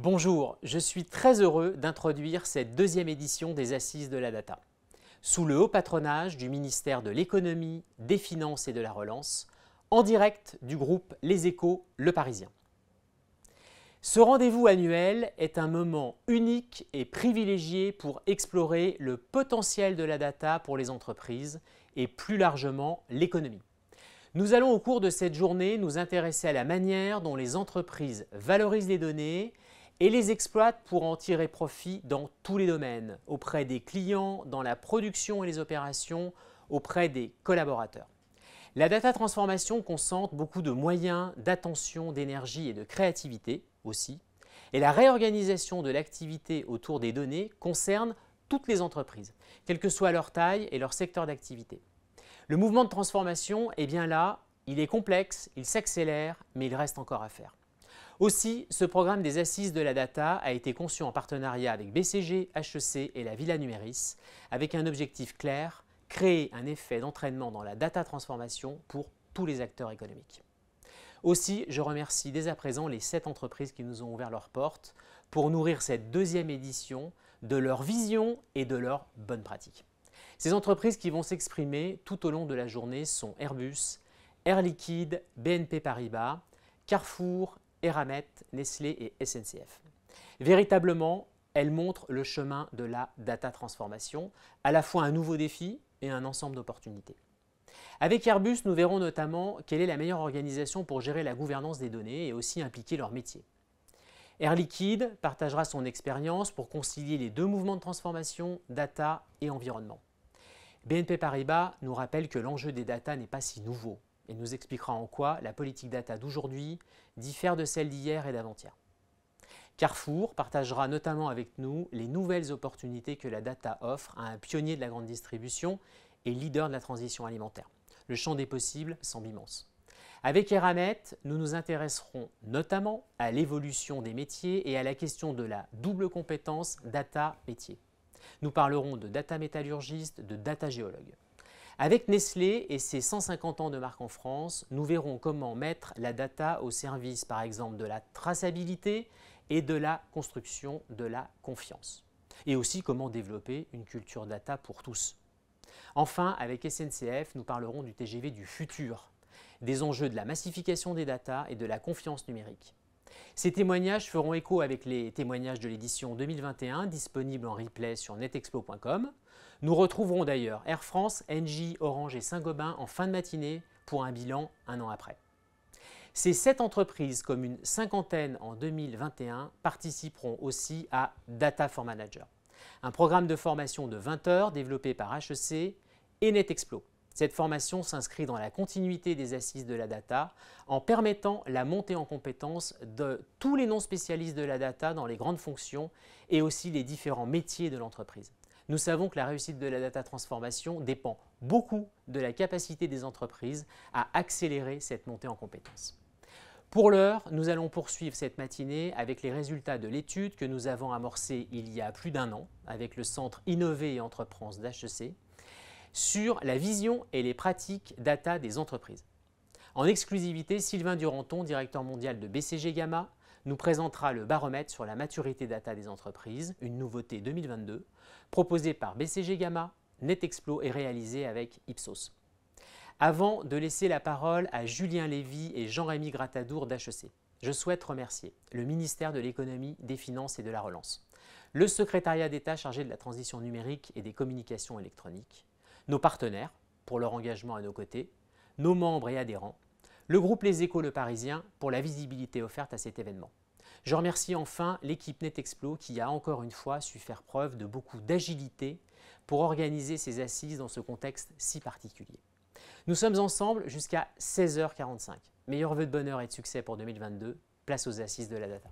Bonjour, je suis très heureux d'introduire cette deuxième édition des Assises de la Data. Sous le haut patronage du ministère de l'Économie, des Finances et de la Relance, en direct du groupe Les Échos, Le Parisien. Ce rendez-vous annuel est un moment unique et privilégié pour explorer le potentiel de la data pour les entreprises et plus largement l'économie. Nous allons au cours de cette journée nous intéresser à la manière dont les entreprises valorisent les données et les exploitent pour en tirer profit dans tous les domaines, auprès des clients, dans la production et les opérations, auprès des collaborateurs. La data transformation concentre beaucoup de moyens, d'attention, d'énergie et de créativité aussi. Et la réorganisation de l'activité autour des données concerne toutes les entreprises, quelle que soit leur taille et leur secteur d'activité. Le mouvement de transformation est bien là, il est complexe, il s'accélère, mais il reste encore à faire. Aussi, ce programme des Assises de la Data a été conçu en partenariat avec BCG, HEC et la Villa Numéris, avec un objectif clair, créer un effet d'entraînement dans la data transformation pour tous les acteurs économiques. Aussi, je remercie dès à présent les 7 entreprises qui nous ont ouvert leurs portes pour nourrir cette deuxième édition de leur vision et de leurs bonnes pratiques. Ces entreprises qui vont s'exprimer tout au long de la journée sont Airbus, Air Liquide, BNP Paribas, Carrefour, Eramet, Nestlé et SNCF. Véritablement, elles montrent le chemin de la data transformation, à la fois un nouveau défi et un ensemble d'opportunités. Avec Airbus, nous verrons notamment quelle est la meilleure organisation pour gérer la gouvernance des données et aussi impliquer leur métier. Air Liquide partagera son expérience pour concilier les deux mouvements de transformation, data et environnement. BNP Paribas nous rappelle que l'enjeu des data n'est pas si nouveau et nous expliquera en quoi la politique data d'aujourd'hui diffère de celle d'hier et d'avant-hier. Carrefour partagera notamment avec nous les nouvelles opportunités que la data offre à un pionnier de la grande distribution et leader de la transition alimentaire. Le champ des possibles semble immense. Avec Eramet, nous nous intéresserons notamment à l'évolution des métiers et à la question de la double compétence data-métier. Nous parlerons de data métallurgiste, de data géologue. Avec Nestlé et ses 150 ans de marque en France, nous verrons comment mettre la data au service par exemple de la traçabilité et de la construction de la confiance. Et aussi comment développer une culture data pour tous. Enfin, avec SNCF, nous parlerons du TGV du futur, des enjeux de la massification des data et de la confiance numérique. Ces témoignages feront écho avec les témoignages de l'édition 2021 disponibles en replay sur netexplo.com. Nous retrouverons d'ailleurs Air France, Engie, Orange et Saint-Gobain en fin de matinée pour un bilan un an après. Ces 7 entreprises, comme une cinquantaine en 2021, participeront aussi à Data for Manager, un programme de formation de 20 heures développé par HEC et Netexplo. Cette formation s'inscrit dans la continuité des Assises de la Data en permettant la montée en compétences de tous les non-spécialistes de la data dans les grandes fonctions et aussi les différents métiers de l'entreprise. Nous savons que la réussite de la data transformation dépend beaucoup de la capacité des entreprises à accélérer cette montée en compétences. Pour l'heure, nous allons poursuivre cette matinée avec les résultats de l'étude que nous avons amorcée il y a plus d'un an avec le Centre Innover et Entreprendre d'HEC sur la vision et les pratiques data des entreprises. En exclusivité, Sylvain Duranton, directeur mondial de BCG Gamma, nous présentera le baromètre sur la maturité data des entreprises, une nouveauté 2022, proposée par BCG Gamma, Netexplo et réalisée avec Ipsos. Avant de laisser la parole à Julien Lévy et Jean-Rémy Gratadour d'HEC, je souhaite remercier le ministère de l'Économie, des Finances et de la Relance, le secrétariat d'État chargé de la transition numérique et des communications électroniques, nos partenaires pour leur engagement à nos côtés, nos membres et adhérents, le groupe Les Échos Le Parisien pour la visibilité offerte à cet événement. Je remercie enfin l'équipe Netexplo qui a encore une fois su faire preuve de beaucoup d'agilité pour organiser ces assises dans ce contexte si particulier. Nous sommes ensemble jusqu'à 16h45. Meilleurs vœux de bonheur et de succès pour 2022. Place aux Assises de la Data.